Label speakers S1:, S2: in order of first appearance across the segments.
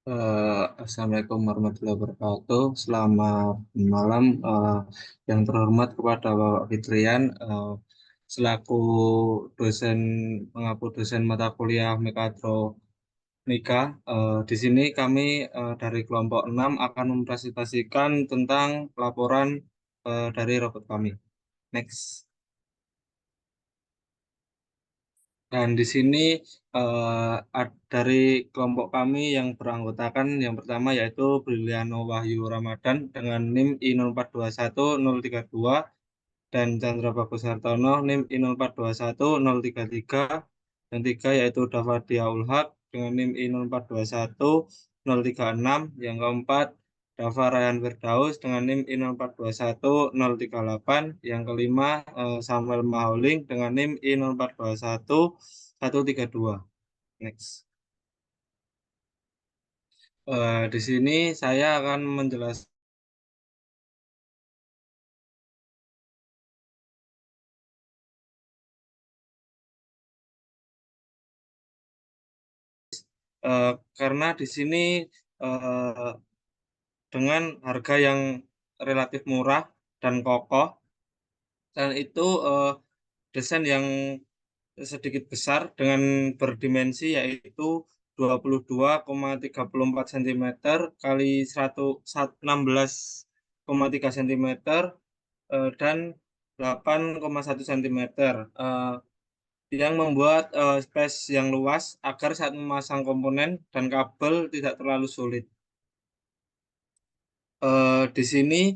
S1: Assalamualaikum warahmatullahi wabarakatuh. Selamat malam, yang terhormat kepada Bapak Fitrian, selaku dosen pengapu dosen mata kuliah Mekatronika. Di sini kami dari kelompok 6 akan mempresentasikan tentang laporan dari robot kami. Next. Dan di sini dari kelompok kami yang beranggotakan yang pertama yaitu Briliano Wahyu Ramadan dengan NIM I0421032 dan Chandra Bagus Hartono NIM I0421033. Yang tiga yaitu Davadia Ulhak dengan NIM I0421036. Yang keempat Dava Ryan Firdaus dengan NIM I0421038. Yang kelima Samuel Maholing dengan NIM I0421132. Next. Di sini saya akan menjelaskan karena di sini eh, dengan harga yang relatif murah dan kokoh, dan itu desain yang sedikit besar dengan berdimensi yaitu 22,34 cm kali 116,3 cm dan 8,1 cm, yang membuat space yang luas agar saat memasang komponen dan kabel tidak terlalu sulit. Di sini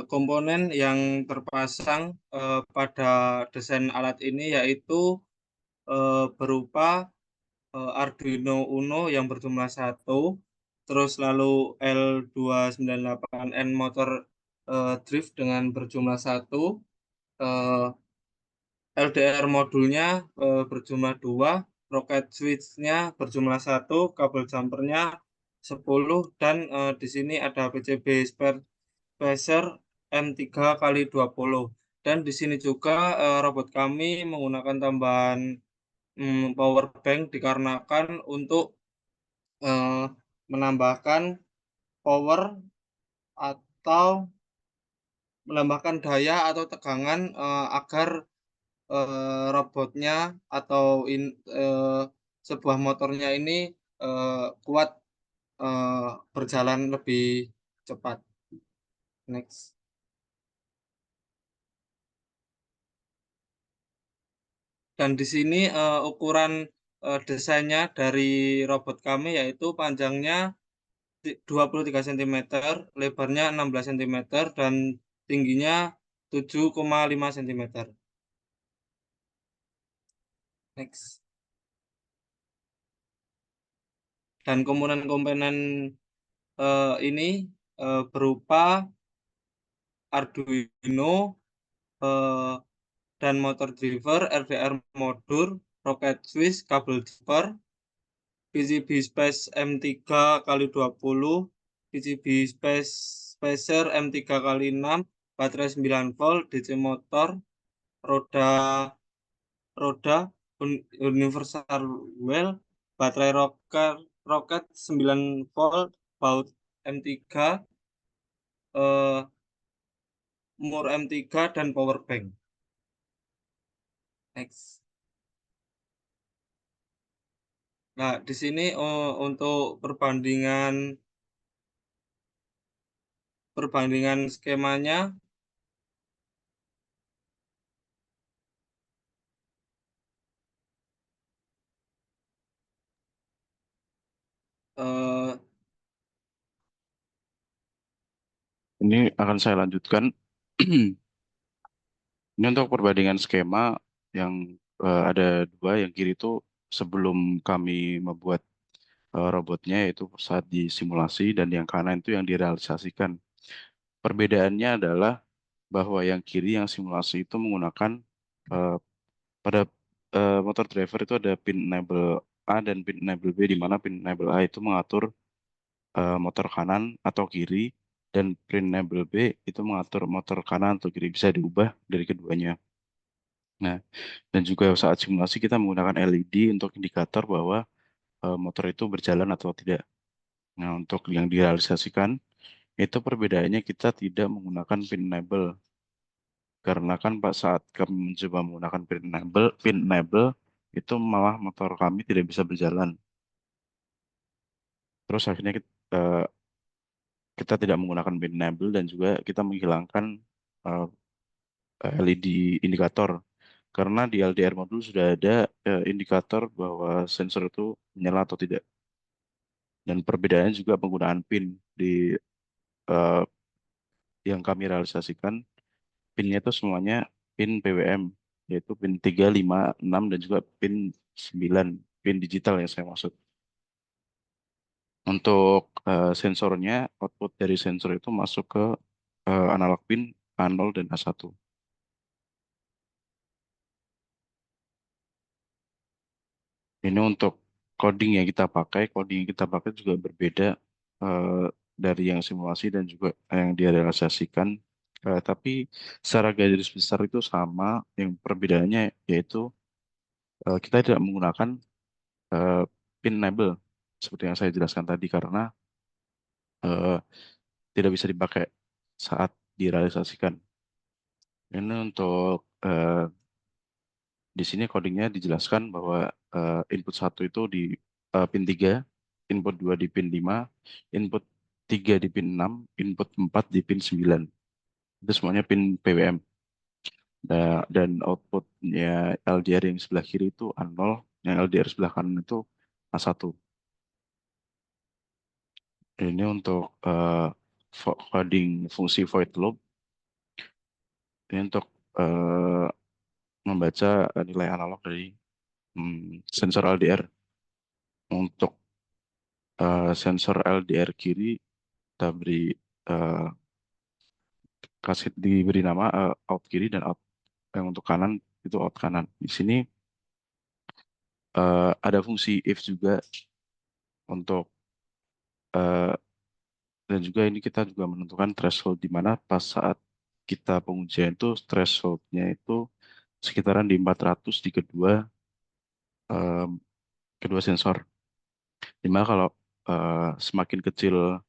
S1: komponen yang terpasang pada desain alat ini yaitu berupa Arduino Uno yang berjumlah satu, terus lalu L298N motor drift dengan berjumlah satu, eh, LDR modulnya berjumlah dua, rocket switch-nya berjumlah satu, kabel jumpernya 10, dan di sini ada PCB spacer M3 kali 20. Dan di sini juga robot kami menggunakan tambahan power bank dikarenakan untuk eh, menambahkan power atau menambahkan daya atau tegangan agar robotnya atau eh, sebuah motornya ini kuat eh, berjalan lebih cepat. Next. Dan di sini ukuran desainnya dari robot kami yaitu panjangnya 23 cm, lebarnya 16 cm, dan tingginya 7,5 cm. Next. Dan komponen-komponen ini berupa Arduino eh, dan motor driver, LDR modul, rocket switch, kabel jumper, PCB space M3 kali 20, PCB space spacer M3 kali 6, baterai 9 volt, DC motor, roda roda universal well, baterai roket 9 volt, baut M3, eh, mur M3, dan power bank. Next. Nah, di sini untuk perbandingan skemanya, eh,
S2: Ini akan saya lanjutkan. Ini untuk perbandingan skema yang ada dua. Yang kiri itu sebelum kami membuat robotnya, yaitu saat disimulasi, dan yang kanan itu yang direalisasikan. Perbedaannya adalah bahwa yang kiri yang simulasi itu menggunakan eh, pada motor driver itu ada pin enable A dan pin enable B, di mana pin enable A itu mengatur motor kanan atau kiri, dan pin enable B itu mengatur motor kanan atau kiri, bisa diubah dari keduanya. Nah, dan juga saat simulasi kita menggunakan LED untuk indikator bahwa motor itu berjalan atau tidak. Nah, untuk yang direalisasikan, itu perbedaannya kita tidak menggunakan pin enable. Karena kan Pak saat kami mencoba menggunakan pin enable itu malah motor kami tidak bisa berjalan. Terus akhirnya kita tidak menggunakan pin enable dan juga kita menghilangkan eh, LED indikator. Karena di LDR modul sudah ada indikator bahwa sensor itu menyala atau tidak. Dan perbedaannya juga penggunaan pin di eh, yang kami realisasikan. Pinnya itu semuanya pin PWM, yaitu pin 3, 5, 6, dan juga pin 9, pin digital yang saya maksud. Untuk sensornya, output dari sensor itu masuk ke analog pin A0 dan A1. Ini untuk coding yang kita pakai juga berbeda eh, dari yang simulasi dan juga yang direalisasikan. Tapi secara garis besar itu sama, yang perbedaannya yaitu kita tidak menggunakan eh, pin enable seperti yang saya jelaskan tadi karena eh, tidak bisa dipakai saat direalisasikan. Ini untuk di sini codingnya dijelaskan bahwa input satu itu di pin 3, input 2 di pin 5, input 3 di pin 6, input 4 di pin 9. Itu semuanya pin PWM. Dan outputnya LDR yang sebelah kiri itu A0, yang LDR sebelah kanan itu A1. Ini untuk coding fungsi void loop. Ini untuk eh, membaca nilai analog dari sensor LDR. Untuk sensor LDR kiri kita eh, diberi nama out kiri dan out yang untuk kanan itu out kanan. Di sini ada fungsi if juga untuk eh, dan juga ini kita juga menentukan threshold di mana pas saat kita pengujian itu thresholdnya itu sekitaran di 400 di eh, kedua sensor. Dimana kalau semakin kecil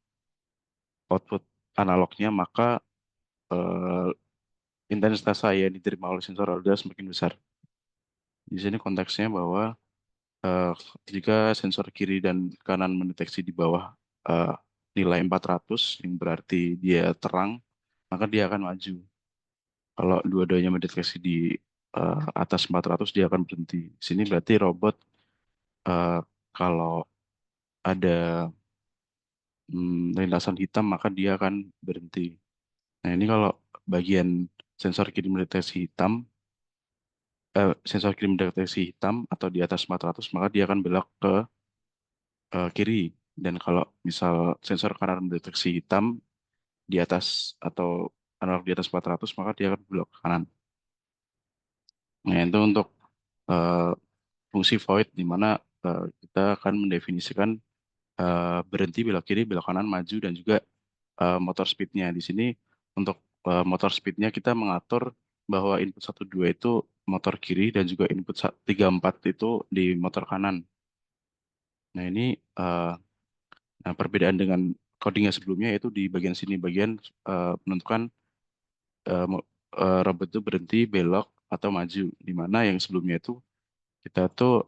S2: output analognya maka eh, intensitas saya yang diterima oleh sensor LDR semakin besar. Di sini konteksnya bahwa eh, jika sensor kiri dan kanan mendeteksi di bawah eh, nilai 400, yang berarti dia terang, maka dia akan maju. Kalau dua-duanya mendeteksi di atas 400, dia akan berhenti. Di sini berarti robot eh, kalau ada lintasan hitam, maka dia akan berhenti. Nah, ini kalau bagian sensor kiri mendeteksi hitam, sensor kiri mendeteksi hitam atau di atas 400, maka dia akan belok ke kiri. Dan kalau misal sensor kanan mendeteksi hitam di atas atau analog di atas 400, maka dia akan belok ke kanan. Nah, itu untuk eh, fungsi void, di mana kita akan mendefinisikan berhenti, belok kiri, belok kanan, maju, dan juga motor speednya. Di sini untuk motor speednya kita mengatur bahwa input 1, 2 itu motor kiri dan juga input 3, 4 itu di motor kanan. Nah, ini eh, nah, perbedaan dengan codingnya sebelumnya yaitu di bagian sini, bagian menentukan robot itu berhenti, belok, atau maju. Di mana yang sebelumnya itu kita tuh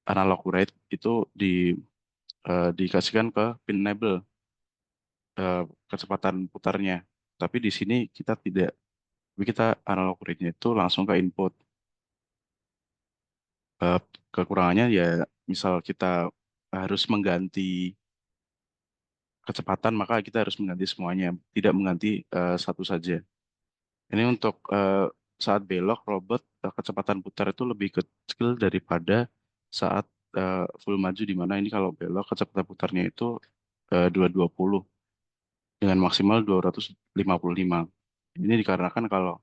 S2: analog rate itu dikasihkan ke pin enable eh, kecepatan putarnya. Tapi di sini kita tidak, tapi kita analog rate-nya itu langsung ke input. Eh, Kekurangannya ya misal kita harus mengganti kecepatan, maka kita harus mengganti semuanya, tidak mengganti satu saja. Ini untuk saat belok robot kecepatan putar itu lebih kecil daripada saat full maju, di mana ini kalau belok kecepatan putarnya itu 220 dengan maksimal 255. Ini dikarenakan kalau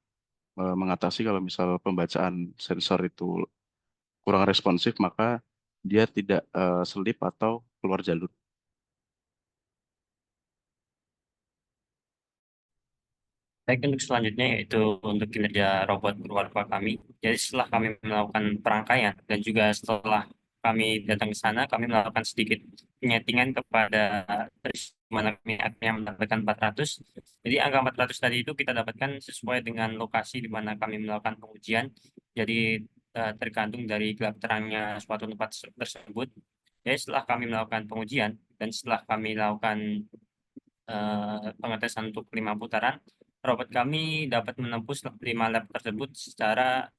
S2: mengatasi kalau misal pembacaan sensor itu kurang responsif, maka dia tidak selip atau keluar jalur.
S3: Baik, untuk selanjutnya yaitu untuk kinerja robot berwarpa kami. Jadi setelah kami melakukan perangkaian dan juga setelah kami datang ke sana, kami melakukan sedikit penyetingan kepada mana kami akhirnya mendapatkan 400. Jadi angka 400 tadi itu kita dapatkan sesuai dengan lokasi di mana kami melakukan pengujian. Jadi tergantung dari gelap terangnya suatu tempat tersebut. Jadi setelah kami melakukan pengujian dan setelah kami melakukan pengetesan untuk 5 putaran, robot kami dapat menempuh 5 lap tersebut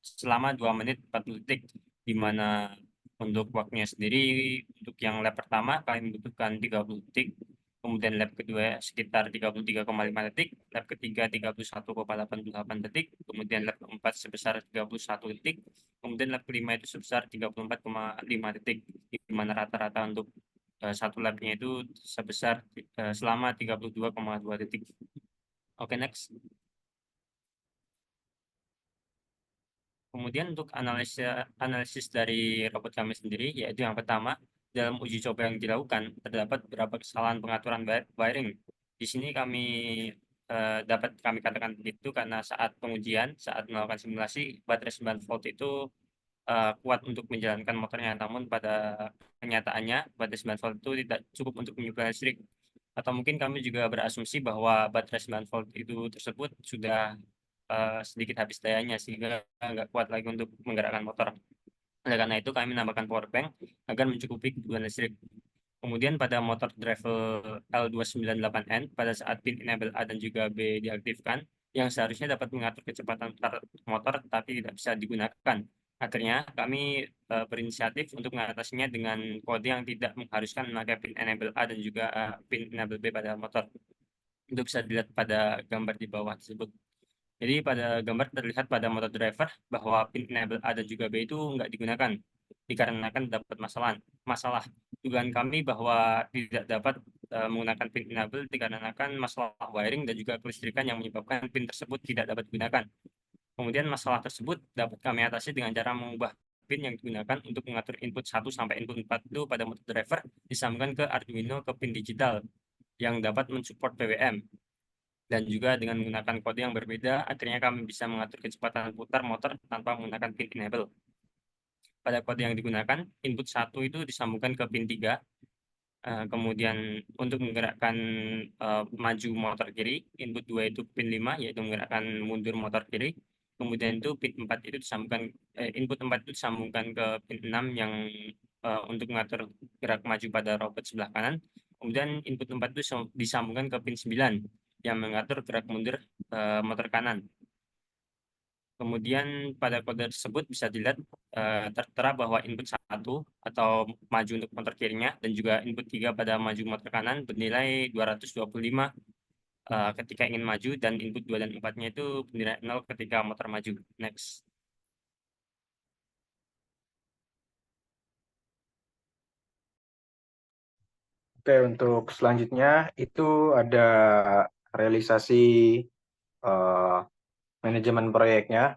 S3: selama 2 menit 40 detik, di mana untuk waktunya sendiri untuk yang lap pertama kami membutuhkan 30 detik, kemudian lap kedua sekitar 33,5 detik, lap ketiga 31,88 detik, kemudian lap keempat sebesar 31 detik, kemudian lap kelima itu sebesar 34,5 detik, di mana rata-rata untuk satu labnya itu sebesar selama 32,2 detik. Oke, next. Kemudian untuk analisis dari robot kami sendiri, yaitu yang pertama, dalam uji coba yang dilakukan, terdapat beberapa kesalahan pengaturan wiring. Di sini dapat kami katakan begitu karena saat pengujian, saat melakukan simulasi, baterai 9 volt itu kuat untuk menjalankan motornya, namun pada kenyataannya baterai 9 volt itu tidak cukup untuk menyuplai listrik. Atau mungkin kami juga berasumsi bahwa baterai 9 volt itu tersebut sudah sedikit habis dayanya sehingga nggak kuat lagi untuk menggerakkan motor. Oleh karena itu kami menambahkan power bank agar mencukupi kebutuhan listrik. Kemudian pada motor driver L298N pada saat pin enable A dan juga B diaktifkan, yang seharusnya dapat mengatur kecepatan motor tetapi tidak bisa digunakan. Akhirnya kami berinisiatif untuk mengatasinya dengan kode yang tidak mengharuskan memakai pin enable A dan juga pin enable B pada motor. Itu bisa dilihat pada gambar di bawah tersebut. Jadi pada gambar terlihat pada motor driver bahwa pin enable A dan juga B itu nggak digunakan dikarenakan dapat masalah. Dugaan kami bahwa tidak dapat menggunakan pin enable dikarenakan masalah wiring dan juga kelistrikan yang menyebabkan pin tersebut tidak dapat digunakan. Kemudian masalah tersebut dapat kami atasi dengan cara mengubah pin yang digunakan untuk mengatur input 1 sampai input 4 itu pada motor driver disambungkan ke Arduino ke pin digital yang dapat mensupport PWM. Dan juga dengan menggunakan kode yang berbeda, akhirnya kami bisa mengatur kecepatan putar motor tanpa menggunakan pin enable. Pada kode yang digunakan, input 1 itu disambungkan ke pin 3, kemudian untuk menggerakkan maju motor kiri, input 2 itu pin 5, yaitu menggerakkan mundur motor kiri, kemudian itu pin 4 itu disambungkan, input 4 itu disambungkan ke pin 6 yang untuk mengatur gerak maju pada robot sebelah kanan, kemudian input 4 itu disambungkan ke pin 9, yang mengatur gerak mundur motor kanan. Kemudian pada kode tersebut bisa dilihat tertera bahwa input 1 atau maju untuk motor kirinya dan juga input 3 pada maju motor kanan bernilai 225 ketika ingin maju, dan input 2 dan 4-nya itu bernilai 0 ketika motor maju. Next.
S4: Oke, untuk selanjutnya itu ada realisasi manajemen proyeknya,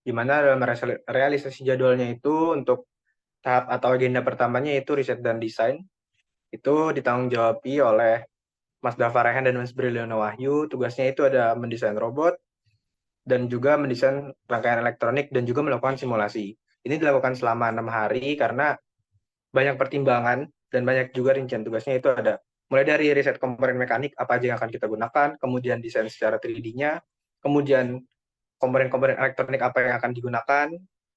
S4: di mana dalam realisasi jadwalnya itu untuk tahap atau agenda pertamanya itu riset dan desain. Itu ditanggung jawabi oleh Mas Dava Rehan dan Mas Briliano Wahyu. Tugasnya itu ada mendesain robot dan juga mendesain rangkaian elektronik dan juga melakukan simulasi. Ini dilakukan selama 6 hari karena banyak pertimbangan dan banyak juga rincian tugasnya. Itu ada mulai dari riset komponen mekanik apa aja yang akan kita gunakan, kemudian desain secara 3D-nya, kemudian komponen-komponen elektronik apa yang akan digunakan,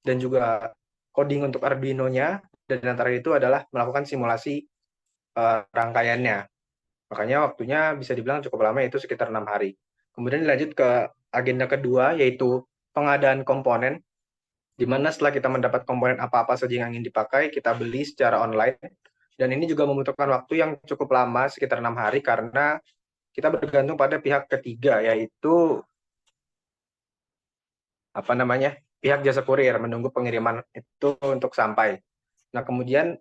S4: dan juga coding untuk Arduino-nya, dan antara itu adalah melakukan simulasi rangkaiannya. Makanya waktunya bisa dibilang cukup lama, yaitu sekitar 6 hari. Kemudian dilanjut ke agenda kedua, yaitu pengadaan komponen, di mana setelah kita mendapat komponen apa-apa saja yang ingin dipakai, kita beli secara online. Dan ini juga membutuhkan waktu yang cukup lama, sekitar 6 hari, karena kita bergantung pada pihak ketiga, yaitu pihak jasa kurir, menunggu pengiriman itu untuk sampai. Nah, kemudian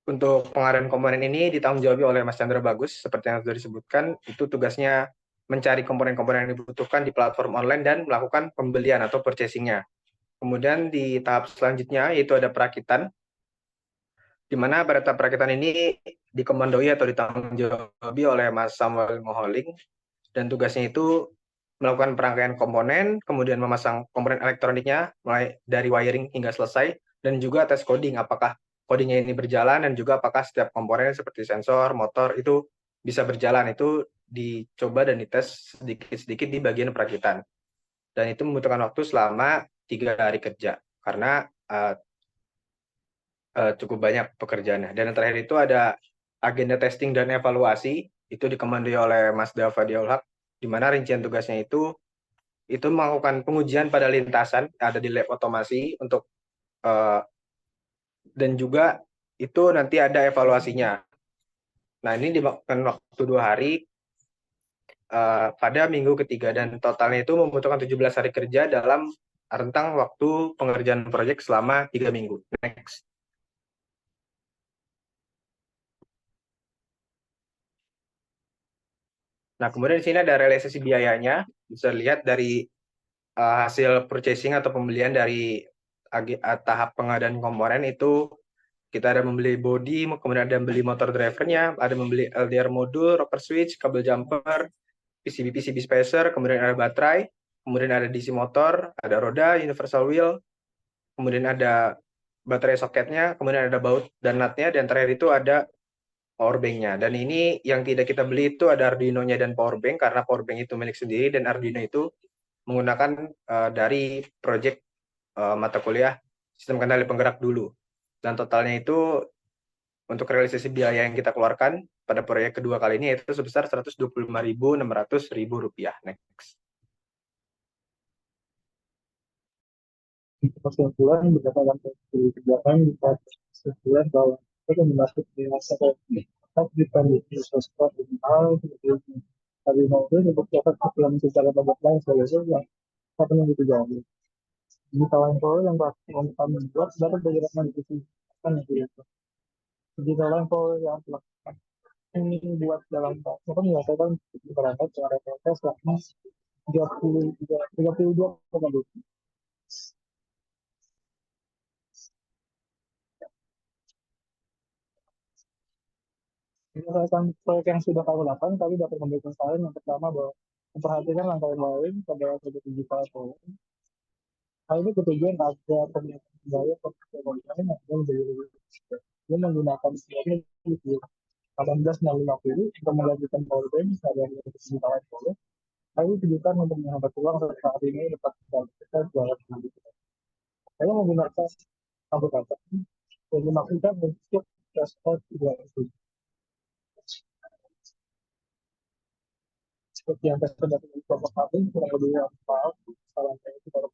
S4: untuk pengadaan komponen ini ditanggung jawab oleh Mas Chandra Bagus, seperti yang sudah disebutkan, itu tugasnya mencari komponen-komponen yang dibutuhkan di platform online dan melakukan pembelian atau purchasing-nya. Kemudian di tahap selanjutnya yaitu ada perakitan, di mana pada tahap perakitan ini dikomandoi atau ditanggung jawabi oleh Mas Samuel Moholing, dan tugasnya itu melakukan perangkaian komponen, kemudian memasang komponen elektroniknya mulai dari wiring hingga selesai, dan juga tes coding apakah codingnya ini berjalan dan juga apakah setiap komponen seperti sensor, motor itu bisa berjalan. Itu dicoba dan dites sedikit-sedikit di bagian perakitan. Dan itu membutuhkan waktu selama 3 hari kerja karena cukup banyak pekerjaannya. Dan yang terakhir itu ada agenda testing dan evaluasi, itu dikomandoi oleh Mas Dava Diaulhaq, di mana rincian tugasnya itu melakukan pengujian pada lintasan ada di lab otomasi untuk dan juga itu nanti ada evaluasinya. Nah, ini dimakan waktu 2 hari pada minggu ketiga dan totalnya itu membutuhkan 17 hari kerja dalam rentang waktu pengerjaan proyek selama 3 minggu. Next. Nah, kemudian di sini ada realisasi biayanya. Bisa lihat dari hasil purchasing atau pembelian dari tahap pengadaan komponen itu kita ada membeli body, kemudian ada membeli motor drivernya, ada membeli LDR modul, rocker switch, kabel jumper, PCB spacer, kemudian ada baterai, kemudian ada DC motor, ada roda, universal wheel, kemudian ada baterai soketnya, kemudian ada baut dan nutnya, dan terakhir itu ada power bank-nya. Dan ini yang tidak kita beli itu ada Arduino-nya dan power bank, karena power bank itu milik sendiri dan Arduino itu menggunakan dari project mata kuliah sistem kendali penggerak dulu. Dan totalnya itu untuk realisasi biaya yang kita keluarkan pada proyek kedua kali ini yaitu sebesar Rp125.600.000. Next.
S5: Kesimpulan berdasarkan kebijakan kesimpulan bahwa itu masuk di masa tetap di kondisi sosial digital tadi maupun untuk dapat dalam secara banyak lain sebagai yang apa yang jauh. Ini kawan yang kami buat dapat bergerak kan itu. Jadi kawan yang telah ini buat dalam apa menyelesaikan berangkat secara proses selama 32,2. Berdasarkan proyek yang sudah kami lakukan, kami dapat memberikan saran yang pertama bahwa memperhatikan langkah yang lain pada proyek digital program. Hal ini bertujuan agar penyiapan biaya komponen yang menjadi lebih efisien. Dia menggunakan sebenarnya 1850 untuk menggantikan powerbank dari digital program. Hal ini ditujukan untuk menghambat uang saat ini dapat kita jualan sendiri. Saya menggunakan aplikator yang dimaksudkan untuk transport juga itu. Seperti yang saya sudah kelompok kami kurang lebih 4 salah itu kalau